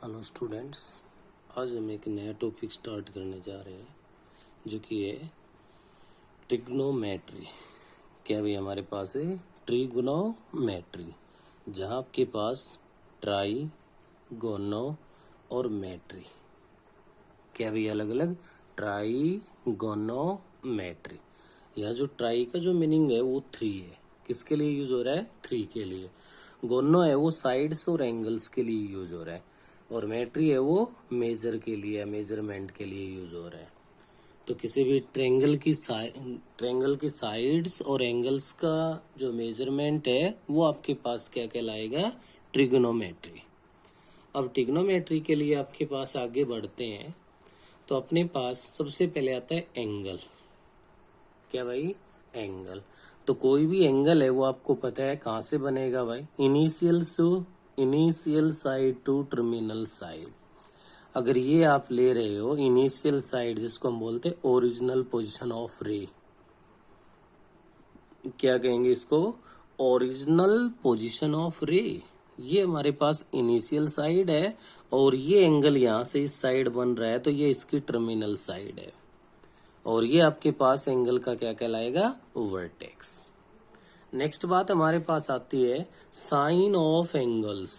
Hello students, आज हम एक नया टॉपिक स्टार्ट करने जा रहे हैं जो कि है ट्रिग्नोमेट्री। क्या भी हमारे पास है ट्रिग्नोमेट्री, जहाँ आपके पास ट्राई, गोनो और मेट्री, क्या भी अलग अलग ट्राई गोनोमेट्री। यह जो ट्राई का जो मीनिंग है वो 3 है। किसके लिए यूज हो रहा है? 3 के लिए। गोनो है वो साइड्स और एंगल्स के लिए यूज हो रहा है, और मेट्री है वो मेजर के लिए, मेजरमेंट के लिए यूज हो रहा है। तो किसी भी ट्रेंगल की साइड्स और एंगल्स का जो मेजरमेंट है वो आपके पास क्या कहलाएगा? ट्रिग्नोमेट्री। अब ट्रिग्नोमेट्री के लिए आपके पास आगे बढ़ते हैं तो अपने पास सबसे पहले आता है एंगल। क्या भाई? एंगल। तो कोई भी एंगल है वो आपको पता है कहाँ से बनेगा भाई? Initial side to terminal side. अगर ये आप ले रहे हो इनिशियल साइड, जिसको हम बोलते हैं ओरिजिनल पोजीशन ऑफ रे, क्या कहेंगे इसको? ओरिजिनल पोजीशन ऑफ रे। ये हमारे पास इनिशियल साइड है और ये एंगल यहां से इस साइड बन रहा है, तो ये इसकी टर्मिनल साइड है, और ये आपके पास एंगल का क्या कहलाएगा? वर्टेक्स। नेक्स्ट बात हमारे पास आती है साइन ऑफ एंगल्स,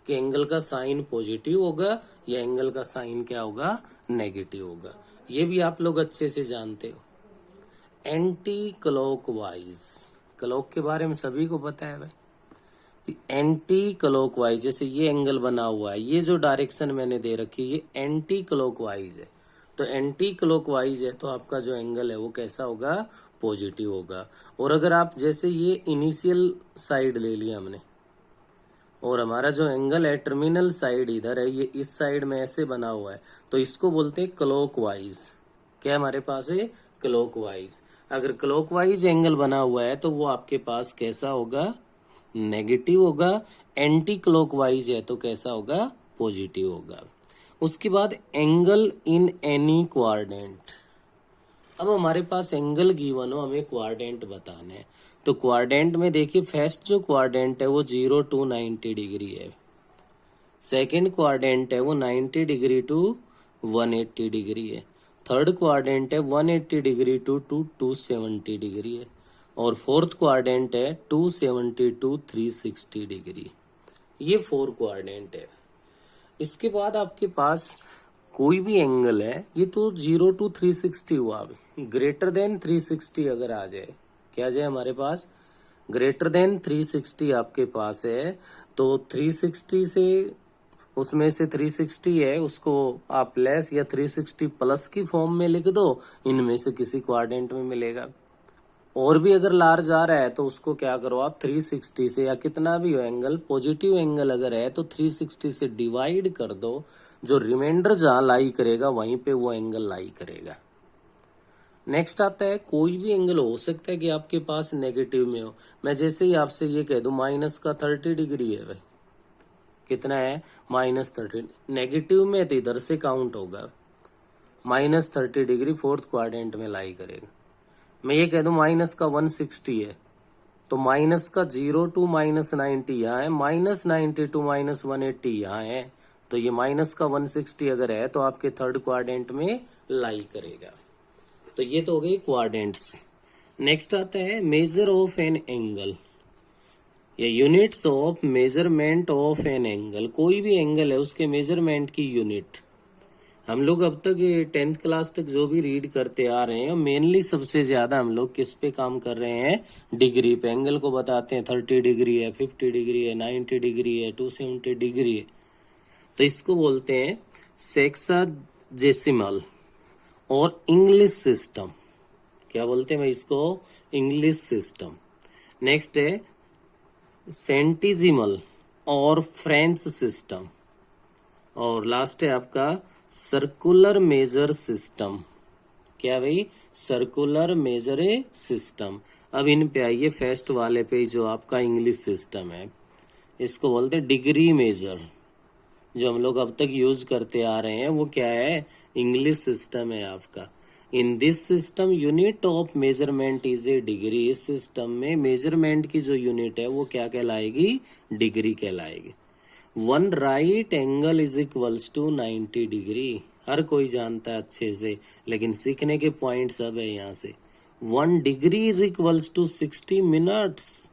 कि एंगल का साइन पॉजिटिव होगा या एंगल का साइन क्या होगा? नेगेटिव होगा। ये भी आप लोग अच्छे से जानते हो। एंटी क्लॉकवाइज, क्लॉक के बारे में सभी को पता है भाई। एंटी क्लॉकवाइज, जैसे ये एंगल बना हुआ है, ये जो डायरेक्शन मैंने दे रखी है ये एंटी क्लॉकवाइज है। तो एंटी क्लॉकवाइज है तो आपका जो एंगल है वो कैसा होगा? पॉजिटिव होगा। और अगर आप जैसे ये इनिशियल साइड ले लिया हमने, और हमारा जो एंगल है टर्मिनल साइड इधर है, ये इस साइड में ऐसे बना हुआ है, तो इसको बोलते हैं क्लॉकवाइज। क्या हमारे पास है? क्लॉकवाइज। अगर क्लॉकवाइज एंगल बना हुआ है तो वो आपके पास कैसा होगा? नेगेटिव होगा। एंटी क्लॉकवाइज है तो कैसा होगा? पॉजिटिव होगा। उसके बाद एंगल इन एनी क्वाड्रेंट। अब हमारे पास एंगल गिवन हो, हमें क्वाड्रेंट बताना है, तो क्वाड्रेंट में देखिए फर्स्ट जो क्वाड्रेंट है वो 0 to 90 डिग्री है, सेकंड क्वाड्रेंट है वो 90 डिग्री टू 180 डिग्री है, थर्ड क्वाड्रेंट है 180 डिग्री टू 270 डिग्री है, और फोर्थ क्वाड्रेंट है 270 टू 360 डिग्री। ये 4 क्वाड्रेंट है। इसके बाद आपके पास कोई भी एंगल है, ये तो 0 to 360 हुआ। अभी ग्रेटर देन 360 अगर आ जाए, क्या जाए हमारे पास? ग्रेटर देन 360 आपके पास है, तो 360 से, उसमें से 360 है उसको आप लेस या 360 प्लस की फॉर्म में लिख दो, इनमें से किसी क्वाड्रेंट में मिलेगा। और भी अगर लार्ज आ रहा है तो उसको क्या करो आप 360 से, या कितना भी हो एंगल, पॉजिटिव एंगल अगर है तो 360 से डिवाइड कर दो, जो रिमाइंडर जहां लाई करेगा वहीं पे वो एंगल लाई करेगा। नेक्स्ट आता है कोई भी एंगल हो सकता है कि आपके पास नेगेटिव में हो। मैं जैसे ही आपसे ये कह दूं माइनस का 30 डिग्री है भाई, कितना है? -30। नेगेटिव में तो इधर से काउंट होगा, -30 डिग्री फोर्थ क्वाड्रेंट में लाई करेगा। मैं ये कह दूं माइनस का 160 है, तो माइनस का 0 to -90 यहाँ है, -90 to -180 यहाँ है, तो ये माइनस का 160 अगर है तो आपके थर्ड क्वाड्रेंट में लाई करेगा। तो ये तो हो गई क्वाड्रेंट्स। नेक्स्ट आता है मेजर ऑफ एन एंगल, या units of measurement of an angle. कोई भी एंगल है उसके मेजरमेंट की यूनिट। हम लोग अब तक 10th क्लास तक जो भी रीड करते आ रहे हैं, मेनली सबसे ज्यादा हम लोग किस पे काम कर रहे हैं? डिग्री पे। एंगल को बताते हैं 30 डिग्री है, 50 डिग्री है, 90 डिग्री है, 270 डिग्री है। तो इसको बोलते हैं सेक्साजेसिमल और इंग्लिश सिस्टम। क्या बोलते हैं भाई इसको? English system. नेक्स्ट है सेंटिजिमल और फ्रेंच सिस्टम, और लास्ट है आपका सर्कुलर मेजर सिस्टम। क्या भाई? Circular major system. अब इन पे आइए, फर्स्ट वाले पे जो आपका इंग्लिश सिस्टम है, इसको बोलते हैं डिग्री मेजर। जो हम लोग अब तक यूज करते आ रहे हैं वो क्या है? इंग्लिश सिस्टम है आपका। In this system unit of measurement is a degree. इस सिस्टम में मेजरमेंट की जो यूनिट है वो क्या कहलाएगी? डिग्री कहलाएगी। One right angle is equals to 90 degree, हर कोई जानता है अच्छे से, लेकिन सीखने के पॉइंट सब है यहाँ से। 1 degree is equals to 60 minutes,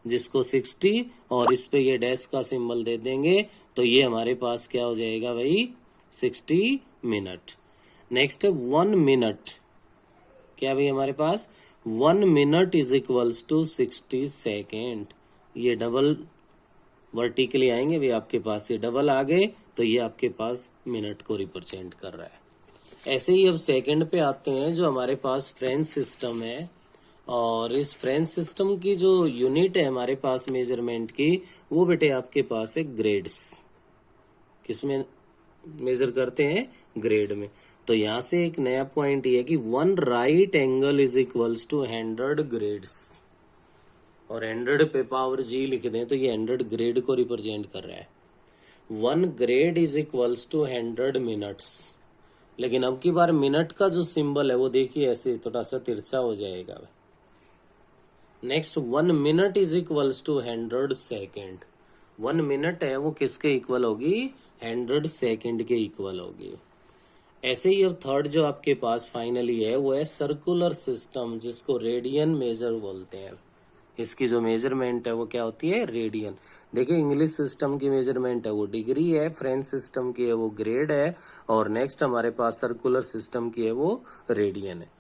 जिसको 60 और इस पे ये डैश का सिंबल दे देंगे तो ये हमारे पास क्या हो जाएगा भाई, 60 मिनट। नेक्स्ट है 1 मिनट, क्या भाई हमारे पास 1 minute is equals to 60 second. ये डबल वर्टिकली आएंगे भाई आपके पास, ये डबल आ गए तो ये आपके पास मिनट को रिप्रेजेंट कर रहा है। ऐसे ही अब सेकंड पे आते हैं, जो हमारे पास फ्रेंच सिस्टम है, और इस फ्रेंच सिस्टम की जो यूनिट है हमारे पास मेजरमेंट की, वो बेटे आपके पास है ग्रेड्स। किसमें मेजर करते हैं, ग्रेड में। तो यहां से एक नया पॉइंट ये है कि 1 right angle is equals to 100 grades, और 100 पे पावर जी लिख दें तो ये 100 ग्रेड को रिप्रेजेंट कर रहा है। 1 grade is equals to 100 minutes. लेकिन अब की बार मिनट का जो सिंबल है वो देखिए ऐसे थोड़ा सा तिरछा हो जाएगा। Next 1 minute is equals to 100 second. 1 minute है वो किसके इक्वल होगी, 100 सेकेंड के इक्वल होगी। ऐसे ही अब थर्ड जो आपके पास फाइनली है वो है सर्कुलर सिस्टम, जिसको रेडियन मेजर बोलते हैं। इसकी जो मेजरमेंट है वो क्या होती है, रेडियन। देखिए इंग्लिश सिस्टम की मेजरमेंट है वो डिग्री है, फ्रेंच सिस्टम की है वो ग्रेड है, और नेक्स्ट हमारे पास सर्कुलर सिस्टम की है वो रेडियन है।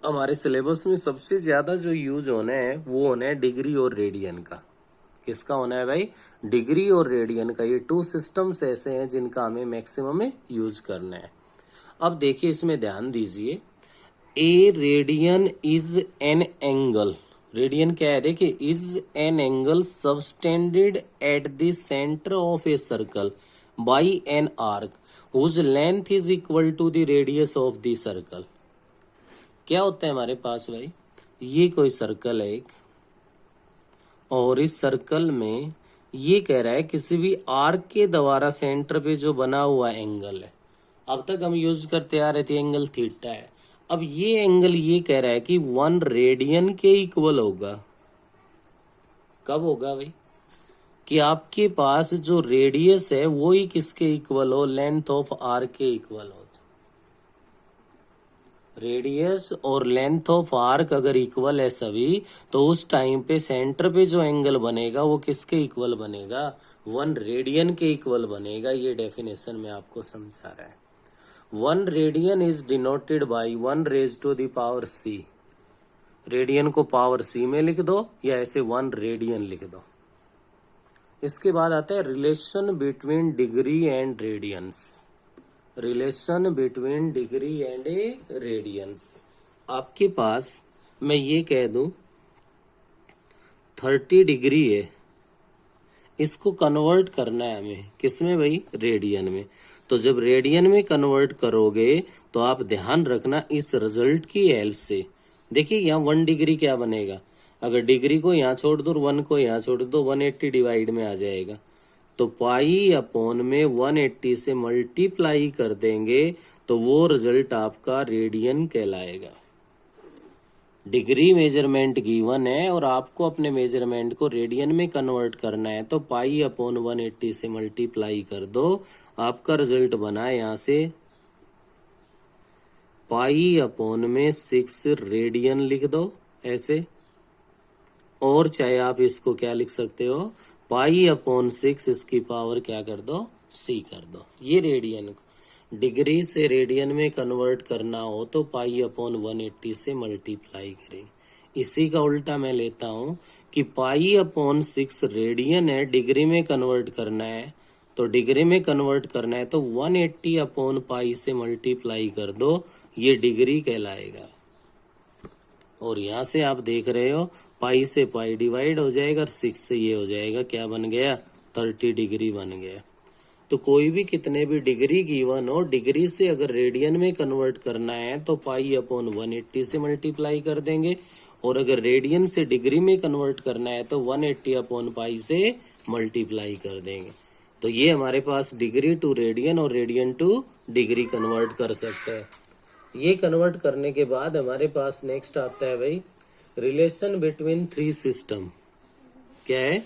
हमारे सिलेबस में सबसे ज्यादा जो यूज होना है वो होना है डिग्री और रेडियन का। किसका होना है भाई, डिग्री और रेडियन का। ये 2 सिस्टम्स ऐसे हैं जिनका हमें मैक्सिमम में यूज करना है। अब देखिए इसमें ध्यान दीजिए, a radian is an angle. Radian क्या है, देखिए is an angle subtended at the centre of a circle by an arc whose length is equal to the radius of the circle. क्या होता है हमारे पास भाई, ये कोई सर्कल है एक, और इस सर्कल में ये कह रहा है किसी भी आर्क के द्वारा सेंटर पे जो बना हुआ एंगल है। अब तक हम यूज करते आ रहे थे एंगल थीटा है। अब ये एंगल ये कह रहा है कि 1 रेडियन के इक्वल होगा। कब होगा भाई, कि आपके पास जो रेडियस है वो ही किसके इक्वल हो, लेंथ ऑफ आर्क के इक्वल हो। रेडियस और लेंथ ऑफ आर्क अगर इक्वल है सभी, तो उस टाइम पे सेंटर पे जो एंगल बनेगा वो किसके इक्वल बनेगा, 1 रेडियन के इक्वल बनेगा। ये डेफिनेशन में आपको समझा रहा है। 1 radian is denoted by 1 raise to the power c। Radian को पावर c में लिख दो या ऐसे 1 रेडियन लिख दो। इसके बाद आता है relation between degree and radians. Relation between degree and radians. आपके पास मैं ये कह दूं 30 डिग्री है, इसको कन्वर्ट करना है हमें किसमें भाई, रेडियन में। तो जब रेडियन में कन्वर्ट करोगे तो आप ध्यान रखना इस रिजल्ट की हेल्प से। देखिए यहाँ 1 डिग्री क्या बनेगा, अगर डिग्री को यहाँ छोड़ दो 1 को यहाँ छोड़ दो 180 डिवाइड में आ जाएगा। तो पाई अपॉन में 180 से मल्टीप्लाई कर देंगे तो वो रिजल्ट आपका रेडियन कहलाएगा। डिग्री मेजरमेंट गिवन है और आपको अपने मेजरमेंट को रेडियन में कन्वर्ट करना है, तो पाई अपॉन 180 से मल्टीप्लाई कर दो, आपका रिजल्ट बना यहाँ से पाई अपॉन में 6 रेडियन लिख दो ऐसे, और चाहे आप इसको क्या लिख सकते हो, पाई अपॉन 6 इसकी पावर क्या कर दो, c कर दो। ये रेडियन को डिग्री से रेडियन में कन्वर्ट करना हो तो पाई अपॉन 180 से मल्टीप्लाई करें। इसी का उल्टा मैं लेता हूं कि पाई अपॉन 6 रेडियन है, डिग्री में कन्वर्ट करना है, तो डिग्री में कन्वर्ट करना है तो 180 अपॉन पाई से मल्टीप्लाई कर दो, ये डिग्री कहलाएगा। और यहाँ से आप देख रहे हो पाई से पाई डिवाइड हो जाएगा, 6 से ये हो जाएगा, क्या बन गया, 30 डिग्री बन गया। तो कोई भी कितने भी डिग्री गिवन हो, डिग्री से अगर रेडियन में कन्वर्ट करना है तो पाई अपॉन 180 से मल्टीप्लाई कर देंगे, और अगर रेडियन से डिग्री में कन्वर्ट करना है तो 180 अपॉन पाई से मल्टीप्लाई कर देंगे। तो ये हमारे पास डिग्री टू रेडियन और रेडियन टू डिग्री कन्वर्ट कर सकते हैं। ये कन्वर्ट करने के बाद हमारे पास नेक्स्ट आता है भाई रिलेशन बिटवीन 3 सिस्टम। क्या है,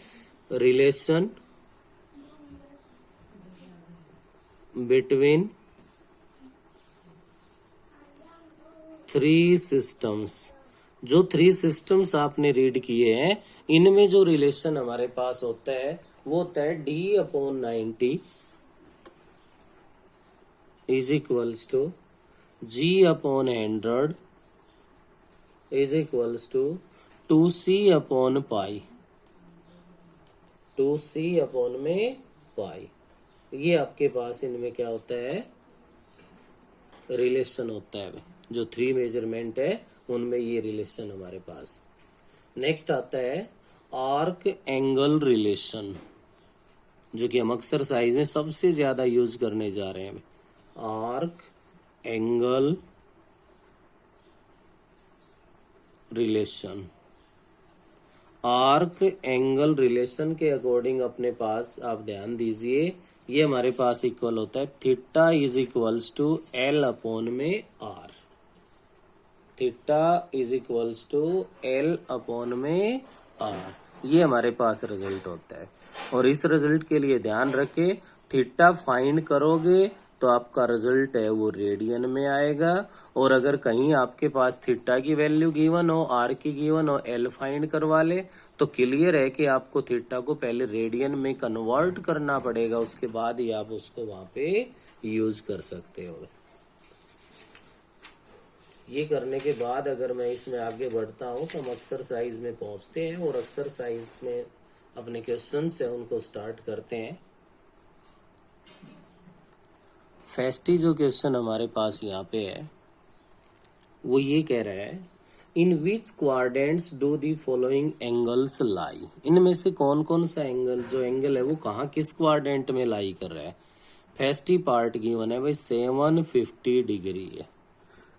रिलेशन बिटवीन थ्री सिस्टम्स। जो थ्री सिस्टम्स आपने रीड किए हैं इनमें जो रिलेशन हमारे पास होता है वो होता है D/90 is equals to G/100 is equals to 2C/पाई, 2C/पाई। ये आपके पास इनमें क्या होता है, रिलेशन होता है। जो थ्री मेजरमेंट है उनमें ये रिलेशन हमारे पास। नेक्स्ट आता है आर्क एंगल रिलेशन, जो कि हम एक्सरसाइज में सबसे ज्यादा यूज करने जा रहे हैं। Arc angle relation. Arc angle relation के अकॉर्डिंग अपने पास आप ध्यान दीजिए, ये हमारे पास इक्वल होता है theta is equals to L/R। Theta is equals to L/R। ये हमारे पास रिजल्ट होता है। और इस रिजल्ट के लिए ध्यान रखें, थीटा फाइंड करोगे तो आपका रिजल्ट है वो रेडियन में आएगा। और अगर कहीं आपके पास थीटा की वैल्यू गिवन हो, आर की गिवन हो, एल फाइंड करवा ले तो क्लियर है कि आपको थीटा को पहले रेडियन में कन्वर्ट करना पड़ेगा, उसके बाद ही आप उसको वहां पे यूज कर सकते हो। ये करने के बाद अगर मैं इसमें आगे बढ़ता हूं तो हम एक्सरसाइज में पहुंचते हैं और एक्सरसाइज में अपने क्वेश्चन है उनको स्टार्ट करते हैं। फर्स्ट जो क्वेश्चन हमारे पास यहाँ पे है वो ये कह रहा है, in which quadrants do the following angles lie. इनमें से कौन कौन सा एंगल, जो एंगल है वो कहाँ किस क्वाड्रेंट में लाई कर रहा है। फर्स्ट पार्ट गिवन है भाई 750 डिग्री है।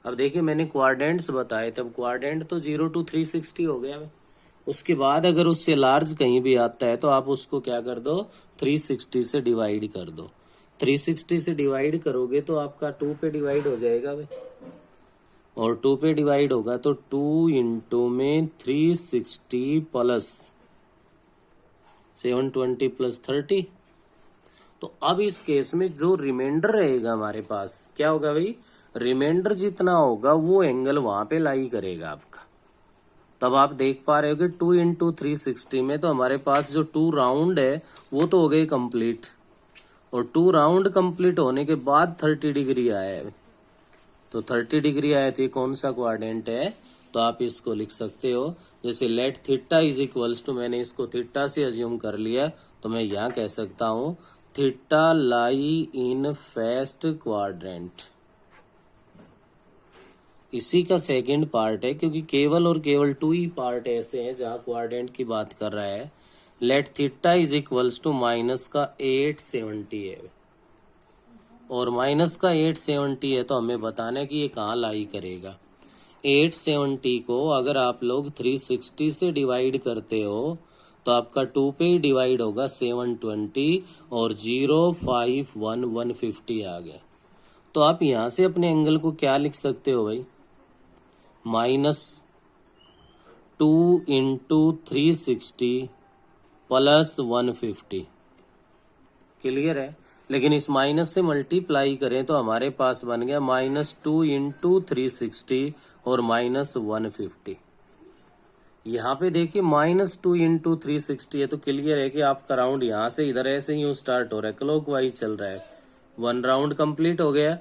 अब देखिए मैंने क्वाड्रेंट्स बताए, तब क्वाड्रेंट तो 0 to 360 हो गया। उसके बाद अगर उससे लार्ज कहीं भी आता है तो आप उसको क्या कर दो, 360 से डिवाइड कर दो। 360 से डिवाइड करोगे तो आपका 2 पे डिवाइड हो जाएगा भाई, और 2 पे डिवाइड होगा तो 2 इंटू में 360 प्लस 720 प्लस 30। तो अब इस केस में जो रिमाइंडर रहेगा हमारे पास क्या होगा भाई, रिमाइंडर जितना होगा वो एंगल वहां पे लाई करेगा आपका। तब आप देख पा रहे हो कि 2 इंटू 360 में तो हमारे पास जो 2 राउंड है वो तो हो गए कंप्लीट, और 2 राउंड कंप्लीट होने के बाद 30 डिग्री आया है। तो 30 डिग्री आया तो ये कौन सा क्वाड्रेंट है, तो आप इसको लिख सकते हो जैसे let theta is equals to, मैंने इसको थीटा से अज्यूम कर लिया तो मैं यहाँ कह सकता हूँ theta lie in first quadrant. इसी का सेकंड पार्ट है, क्योंकि केवल और केवल 2 ही पार्ट ऐसे हैं जहां क्वाड्रेंट की बात कर रहा है। Let theta is equals to minus का 870 है, और माइनस का 870 है तो हमें बताना है कि ये कहाँ लाई करेगा। 870 को अगर आप लोग 360 से डिवाइड करते हो तो आपका 2 पे ही डिवाइड होगा 720 और 051 150 आ गया। तो आप यहां से अपने एंगल को क्या लिख सकते हो भाई, -2 इंटू 360 प्लस 150। क्लियर है। लेकिन इस माइनस से मल्टीप्लाई करें तो हमारे पास बन गया -2 इंटू 360 और -150। यहाँ पे देखिए -2 इंटू 360 है तो क्लियर है कि आपका राउंड यहाँ से इधर ऐसे ही स्टार्ट हो रहा है, क्लॉकवाइज चल रहा है। 1 राउंड कंप्लीट हो गया,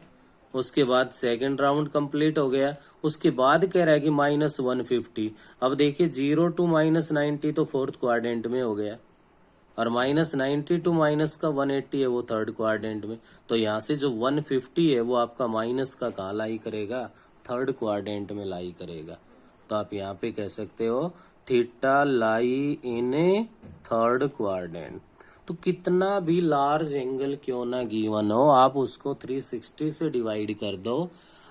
उसके बाद सेकंड राउंड कंप्लीट हो गया, उसके बाद कह रहा है कि -150। अब देखिए 0 to -90 तो फोर्थ क्वाड्रेंट में हो गया, और -90 to माइनस का 180 है वो थर्ड क्वाड्रेंट में। तो यहाँ से जो 150 है वो आपका माइनस का कहाँ लाई करेगा, थर्ड क्वाड्रेंट में लाई करेगा। तो आप यहाँ पे कह सकते हो theta lie in third quadrant. तो कितना भी लार्ज एंगल क्यों ना गिवन हो, आप उसको 360 से डिवाइड कर दो।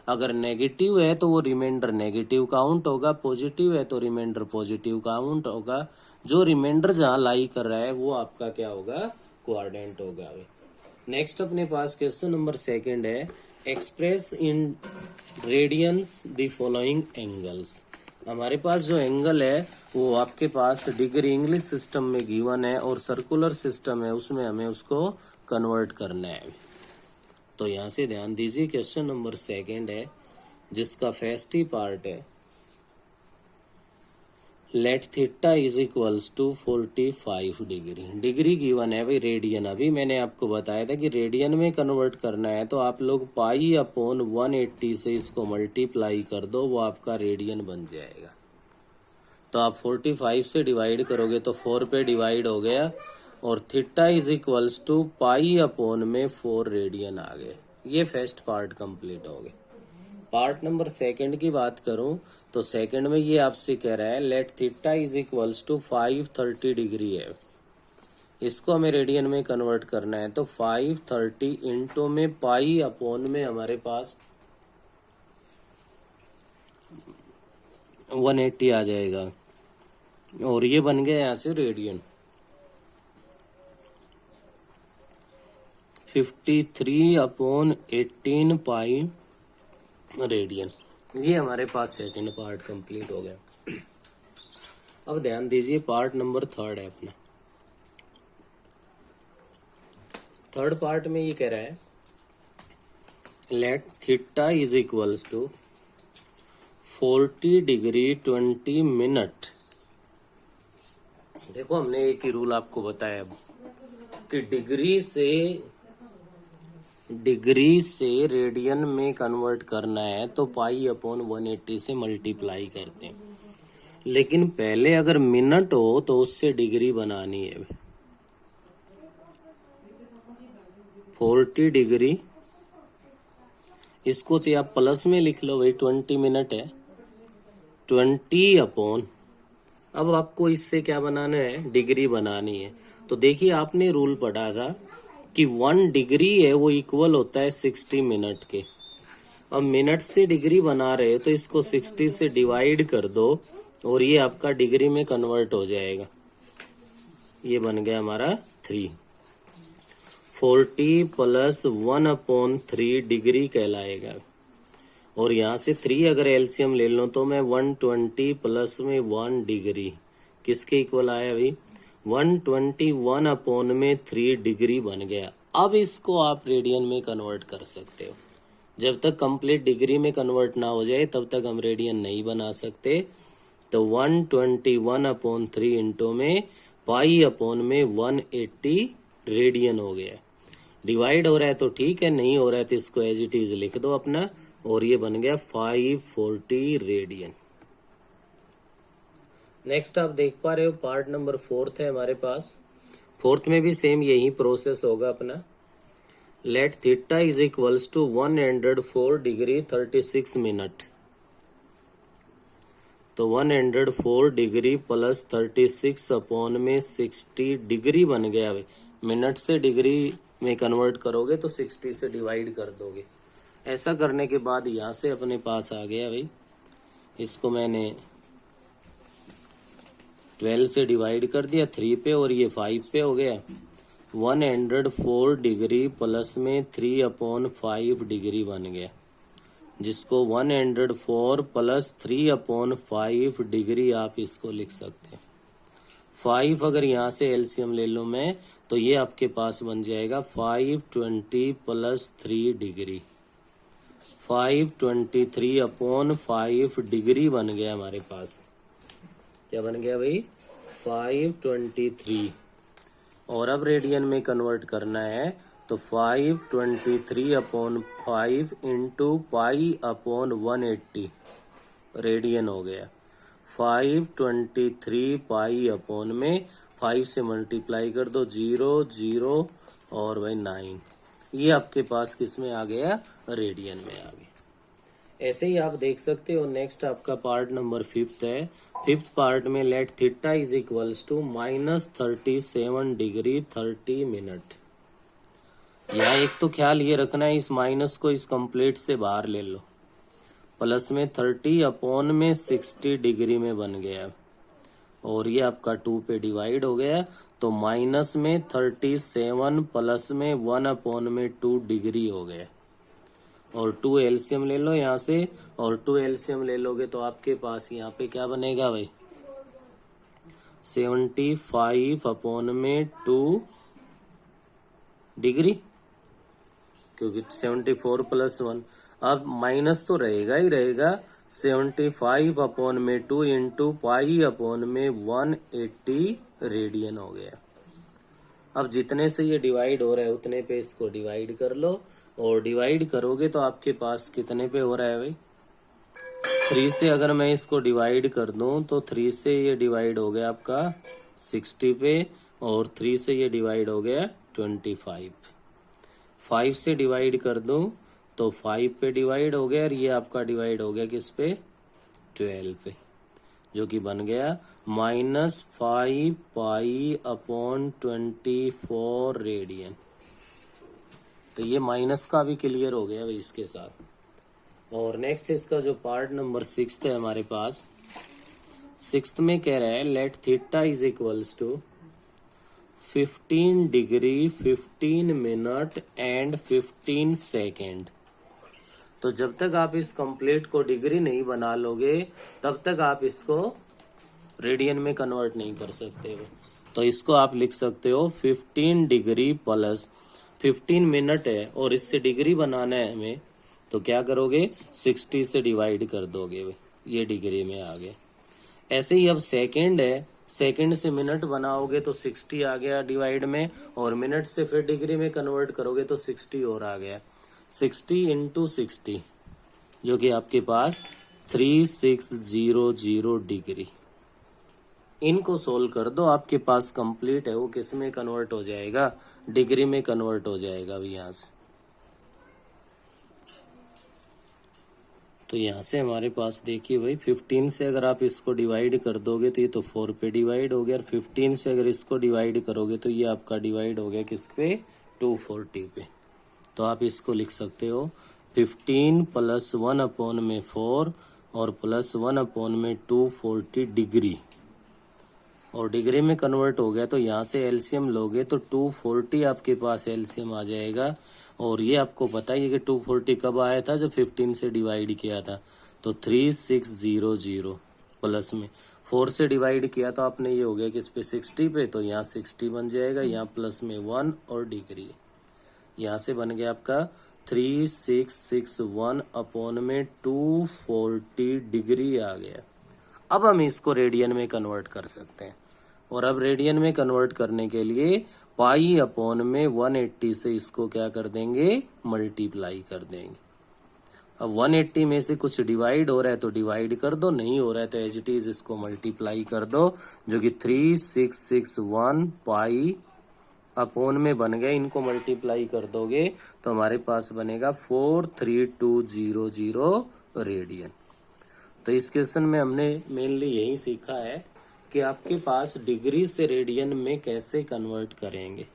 अगर नेगेटिव है तो वो रिमाइंडर नेगेटिव काउंट होगा, पॉजिटिव है तो रिमाइंडर पॉजिटिव काउंट होगा। जो रिमाइंडर जहां लाई कर रहा है वो आपका क्या होगा, क्वाड्रेंट होगा। नेक्स्ट अपने पास क्वेश्चन नंबर सेकंड है, express in radiance the following angles. हमारे पास जो एंगल है वो आपके पास डिग्री इंग्लिश सिस्टम में गिवन है, और सर्कुलर सिस्टम है उसमें हमें उसको कन्वर्ट करना है। तो यहाँ से ध्यान दीजिए, क्वेश्चन नंबर सेकंड है जिसका फर्स्ट ही पार्ट है, let theta is equals to 45 degree. Degree given है भाई रेडियन। अभी मैंने आपको बताया था कि रेडियन में कन्वर्ट करना है तो आप लोग पाई अपॉन 180 से इसको मल्टीप्लाई कर दो, वो आपका रेडियन बन जाएगा। तो आप 45 से डिवाइड करोगे तो 4 पे डिवाइड हो गया और theta is equals to pi upon में 4 रेडियन आ गए। ये फर्स्ट पार्ट कंप्लीट हो गया। पार्ट नंबर सेकंड की बात करूं तो सेकंड में ये आपसे कह रहा है let theta is equals to 530 degree है, इसको हमें रेडियन में कन्वर्ट करना है तो 530 इंटू में पाई अपॉन में हमारे पास 180 आ जाएगा और ये बन गया यहाँ से रेडियन। 53 upon 18 pi radian. ये हमारे पास सेकंड पार्ट कंप्लीट हो गया। अब ध्यान दीजिए, पार्ट नंबर थर्ड है अपना। थर्ड पार्ट में ये कह रहा है let theta is equals to 40 degree 20 minute. देखो हमने एक ही रूल आपको बताया कि डिग्री से रेडियन में कन्वर्ट करना है तो पाई अपॉन 180 से मल्टीप्लाई करते हैं, लेकिन पहले अगर मिनट हो तो उससे डिग्री बनानी है। 40 डिग्री, इसको चाहिए आप प्लस में लिख लो भाई, 20 मिनट है, 20 अपॉन, अब आपको इससे क्या बनाना है, डिग्री बनानी है। तो देखिए आपने रूल पढ़ा था कि 1 डिग्री है वो इक्वल होता है 60 मिनट के। अब मिनट से डिग्री बना रहे हो तो इसको 60 से डिवाइड कर दो और ये आपका डिग्री में कन्वर्ट हो जाएगा। ये बन गया हमारा 3। 40 प्लस 1/3 डिग्री कहलाएगा। और यहाँ से 3 अगर एलसीएम ले लो तो मैं 120 प्लस में 1 डिग्री किसके इक्वल आया भाई, 121 अपॉन में 3 डिग्री बन गया। अब इसको आप रेडियन में कन्वर्ट कर सकते हो। जब तक कंप्लीट डिग्री में कन्वर्ट ना हो जाए तब तक हम रेडियन नहीं बना सकते। तो 121 अपॉन 3 इंटू में पाई अपॉन में 180 रेडियन हो गया। डिवाइड हो रहा है तो ठीक है, नहीं हो रहा है तो इसको एज इट इज लिख दो अपना, और ये बन गया 540 रेडियन। नेक्स्ट आप देख पा रहे हो पार्ट नंबर 4 है हमारे पास। 4 में भी सेम यही प्रोसेस होगा अपना। Let theta is equals to 104 degree 36 minute. तो 104 डिग्री प्लस 36 अपॉन में 60 डिग्री बन गया भाई। मिनट से डिग्री में कन्वर्ट करोगे तो 60 से डिवाइड कर दोगे। ऐसा करने के बाद यहाँ से अपने पास आ गया भाई, इसको मैंने 12 से डिवाइड कर दिया 3 पे और ये 5 पे हो गया। 104 डिग्री प्लस में 3/5 डिग्री बन गया, जिसको 104 प्लस 3/5 डिग्री आप इसको लिख सकते हैं। 5 अगर यहाँ से एलसीएम ले लो मैं तो ये आपके पास बन जाएगा 520 प्लस 3 डिग्री। 523/5 डिग्री बन गया हमारे पास। क्या बन गया भाई, 523। और अब रेडियन में कन्वर्ट करना है तो 523/5 इंटू पाई अपॉन 180 रेडियन हो गया। 523 पाई अपॉन में 5 से मल्टीप्लाई कर दो, 0 0 और भाई 9। ये आपके पास किस में आ गया, रेडियन में आ गया। ऐसे ही आप देख सकते हो। नेक्स्ट आपका पार्ट नंबर 5 है। 5th पार्ट में let theta is equals to -37 degree 30 minute. यहाँ एक तो ख्याल ये रखना है, इस माइनस को इस कंप्लीट से बाहर ले लो। प्लस में 30 अपॉन में 60 डिग्री में बन गया और ये आपका 2 पे डिवाइड हो गया। तो माइनस में 37 प्लस में 1 में 2 डिग्री हो गया। और 2 एलसीएम ले लो यहाँ से, और 2 एलसीएम ले लोगे तो आपके पास यहाँ पे क्या बनेगा भाई, 75 अपॉन में 2 डिग्री। क्योंकि 74 प्लस 1। अब माइनस तो रहेगा ही रहेगा, 75 अपॉन में 2 इंटू पाई अपॉन में 180 रेडियन हो गया। अब जितने से ये डिवाइड हो रहा है उतने पे इसको डिवाइड कर लो, और डिवाइड करोगे तो आपके पास कितने पे हो रहा है भाई, 3 से अगर मैं इसको डिवाइड कर दूं तो 3 से ये डिवाइड हो गया आपका 60 पे, और 3 से ये डिवाइड हो गया 25। 5 से डिवाइड कर दूं तो 5 पे डिवाइड हो गया, और ये आपका डिवाइड हो गया किस पे, 12 पे, जो कि बन गया -5 पाई अपॉन 24 रेडियन। तो ये माइनस का भी क्लियर हो गया भाई इसके साथ। और नेक्स्ट इसका जो पार्ट नंबर 6 है हमारे पास, 6 में कह रहा है let theta is equals to 15 degree 15 minute and 15 second. तो जब तक आप इस कंप्लीट को डिग्री नहीं बना लोगे तब तक आप इसको रेडियन में कन्वर्ट नहीं कर सकते हो। तो इसको आप लिख सकते हो 15 डिग्री प्लस 15 मिनट है, और इससे डिग्री बनाना है हमें, तो क्या करोगे 60 से डिवाइड कर दोगे, ये डिग्री में आ गए। ऐसे ही अब सेकंड है, सेकंड से मिनट बनाओगे तो 60 आ गया डिवाइड में, और मिनट से फिर डिग्री में कन्वर्ट करोगे तो 60 और आ गया। 60 इंटू 60 जो कि आपके पास 3600 डिग्री। इनको सोल्व कर दो, आपके पास कंप्लीट है वो किस में कन्वर्ट हो जाएगा, डिग्री में कन्वर्ट हो जाएगा अभी यहाँ से। तो यहाँ से हमारे पास देखिए भाई 15 से अगर आप इसको डिवाइड कर दोगे तो ये तो 4 पे डिवाइड हो गया, और 15 से अगर इसको डिवाइड करोगे तो ये आपका डिवाइड हो गया किस पे, 240 पे। तो आप इसको लिख सकते हो 15 प्लस 1 अपॉन में 4 और प्लस 1 अपॉन में 240 डिग्री, और डिग्री में कन्वर्ट हो गया। तो यहाँ से एलसीएम लोगे तो 240 आपके पास एलसीएम आ जाएगा। और ये आपको पता ही है कि 240 कब आया था, जब 15 से डिवाइड किया था, तो 3600 प्लस में 4 से डिवाइड किया तो आपने ये हो गया कि इस पे 60 पे, तो यहाँ 60 बन जाएगा, यहाँ प्लस में 1 और डिग्री, यहाँ से बन गया आपका 3661 अपॉन में 240 डिग्री आ गया। अब हम इसको रेडियन में कन्वर्ट कर सकते हैं, और अब रेडियन में कन्वर्ट करने के लिए पाई अपॉन में 180 से इसको क्या कर देंगे, मल्टीप्लाई कर देंगे। अब 180 में से कुछ डिवाइड हो रहा है तो डिवाइड कर दो, नहीं हो रहा है तो एज इट इज इसको मल्टीप्लाई कर दो, जो कि 3661 पाई अपॉन में बन गए। इनको मल्टीप्लाई कर दोगे तो हमारे पास बनेगा 43200 रेडियन। तो इस क्वेश्चन में हमने मेनली यही सीखा है कि आपके पास डिग्री से रेडियन में कैसे कन्वर्ट करेंगे।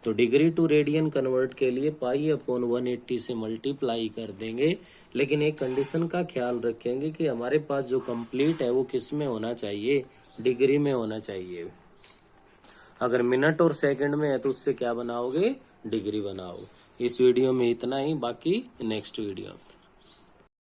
तो डिग्री टू रेडियन कन्वर्ट के लिए पाई अपॉन 180 से मल्टीप्लाई कर देंगे, लेकिन एक कंडीशन का ख्याल रखेंगे कि हमारे पास जो कंप्लीट है वो किस में होना चाहिए, डिग्री में होना चाहिए। अगर मिनट और सेकंड में है तो उससे क्या बनाओगे, डिग्री बनाओगे। इस वीडियो में इतना ही, बाकी नेक्स्ट वीडियो में।